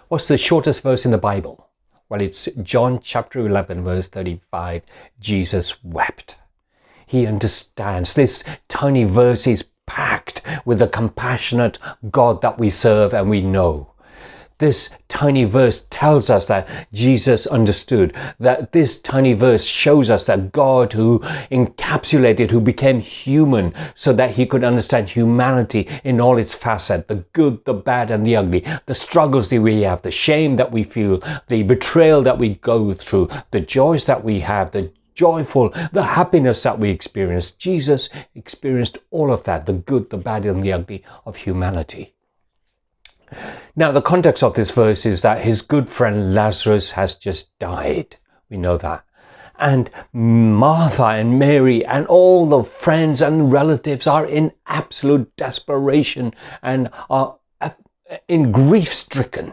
What's the shortest verse in the Bible? Well, it's John chapter 11, verse 35. Jesus wept. He understands. This tiny verse is packed with the compassionate God that we serve and we know. This tiny verse tells us that Jesus understood, that this tiny verse shows us that God who encapsulated, who became human so that he could understand humanity in all its facets, the good, the bad and the ugly, the struggles that we have, the shame that we feel, the betrayal that we go through, the joys that we have, the joyful, the happiness that we experience. Jesus experienced all of that, the good, the bad and the ugly of humanity. Now, the context of this verse is that his good friend Lazarus has just died. We know that. And Martha and Mary and all the friends and relatives are in absolute desperation and are in grief-stricken.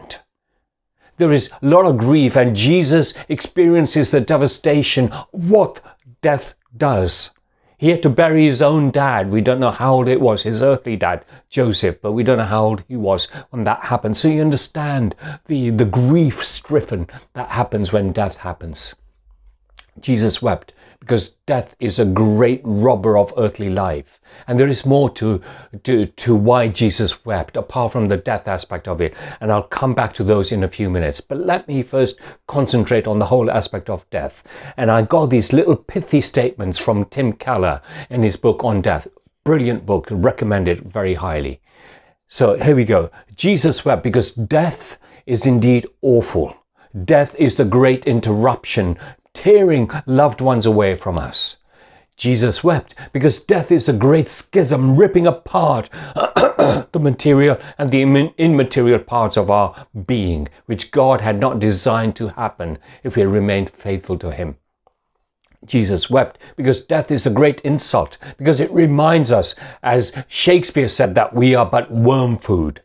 There is a lot of grief, and Jesus experiences the devastation of what death does. He had to bury his own dad. We don't know how old it was, his earthly dad, Joseph, but we don't know how old he was when that happened. So you understand the grief-stricken that happens when death happens. Jesus wept because death is a great robber of earthly life. And there is more to why Jesus wept, apart from the death aspect of it. And I'll come back to those in a few minutes. But let me first concentrate on the whole aspect of death. And I got these little pithy statements from Tim Keller in his book on death. Brilliant book, recommend it very highly. So here we go. Jesus wept because death is indeed awful. Death is the great interruption, tearing loved ones away from us. Jesus wept because death is a great schism, ripping apart the material and the immaterial parts of our being, which God had not designed to happen if we remained faithful to him. Jesus wept because death is a great insult, because it reminds us, as Shakespeare said, that we are but worm food.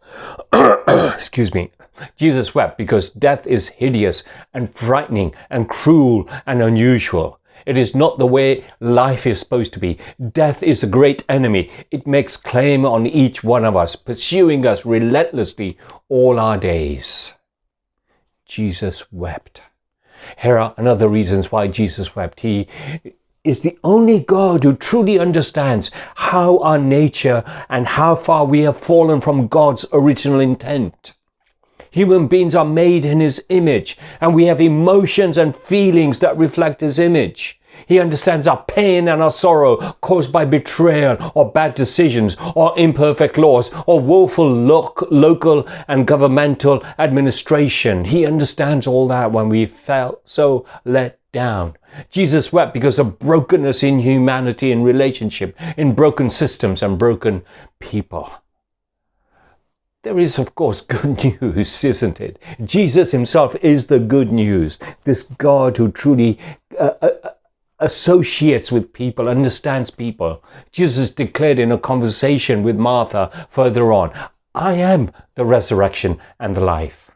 Excuse me. Jesus wept because death is hideous and frightening and cruel and unusual. It is not the way life is supposed to be. Death is a great enemy. It makes claim on each one of us, pursuing us relentlessly all our days. Jesus wept. Here are another reasons why Jesus wept. He is the only God who truly understands how our nature and how far we have fallen from God's original intent. Human beings are made in his image, and we have emotions and feelings that reflect his image. He understands our pain and our sorrow caused by betrayal or bad decisions or imperfect laws or woeful local and governmental administration. He understands all that when we felt so let down. Jesus wept because of brokenness in humanity, in relationship, in broken systems and broken people. There is, of course, good news, isn't it? Jesus himself is the good news. This God who truly associates with people, understands people. Jesus declared in a conversation with Martha further on, I am the resurrection and the life.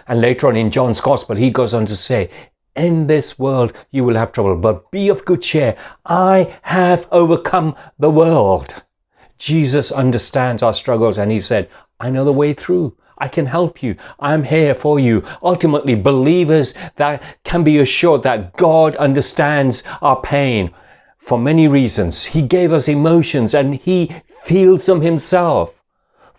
And later on in John's Gospel, he goes on to say, in this world you will have trouble, but be of good cheer. I have overcome the world. Jesus understands our struggles, and he said, I know the way through. I can help you. I'm here for you. Ultimately, believers that can be assured that God understands our pain for many reasons. He gave us emotions and he feels them himself.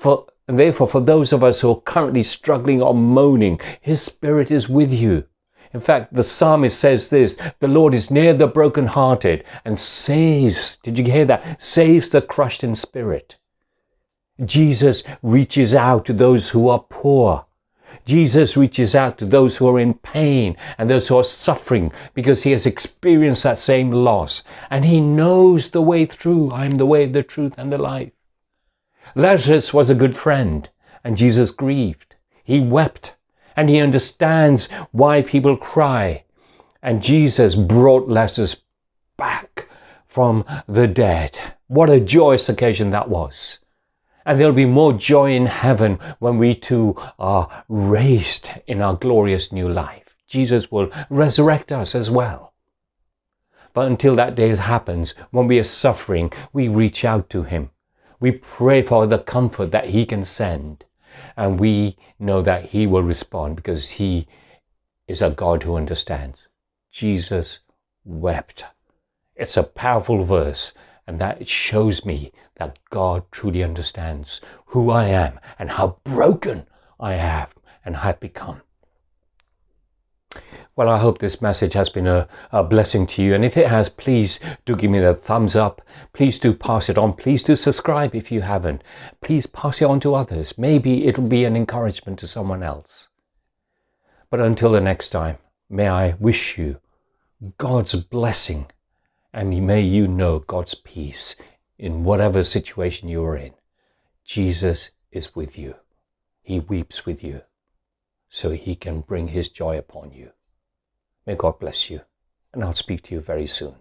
And therefore, for those of us who are currently struggling or moaning, his spirit is with you. In fact, the psalmist says this, the Lord is near the brokenhearted and saves, did you hear that? Saves the crushed in spirit. Jesus reaches out to those who are poor. Jesus reaches out to those who are in pain and those who are suffering because he has experienced that same loss. And he knows the way through. I am the way, the truth, and the life. Lazarus was a good friend, and Jesus grieved. He wept. And he understands why people cry. And Jesus brought Lazarus back from the dead. What a joyous occasion that was. And there'll be more joy in heaven when we too are raised in our glorious new life. Jesus will resurrect us as well. But until that day happens, when we are suffering, we reach out to him. We pray for the comfort that he can send. And we know that he will respond because he is a God who understands. Jesus wept. It's a powerful verse, and that shows me that God truly understands who I am and how broken I have and have become. Well, I hope this message has been a blessing to you. And if it has, please do give me the thumbs up. Please do pass it on. Please do subscribe if you haven't. Please pass it on to others. Maybe it'll be an encouragement to someone else. But until the next time, may I wish you God's blessing, and may you know God's peace in whatever situation you are in. Jesus is with you. He weeps with you, so he can bring his joy upon you. May God bless you, and I'll speak to you very soon.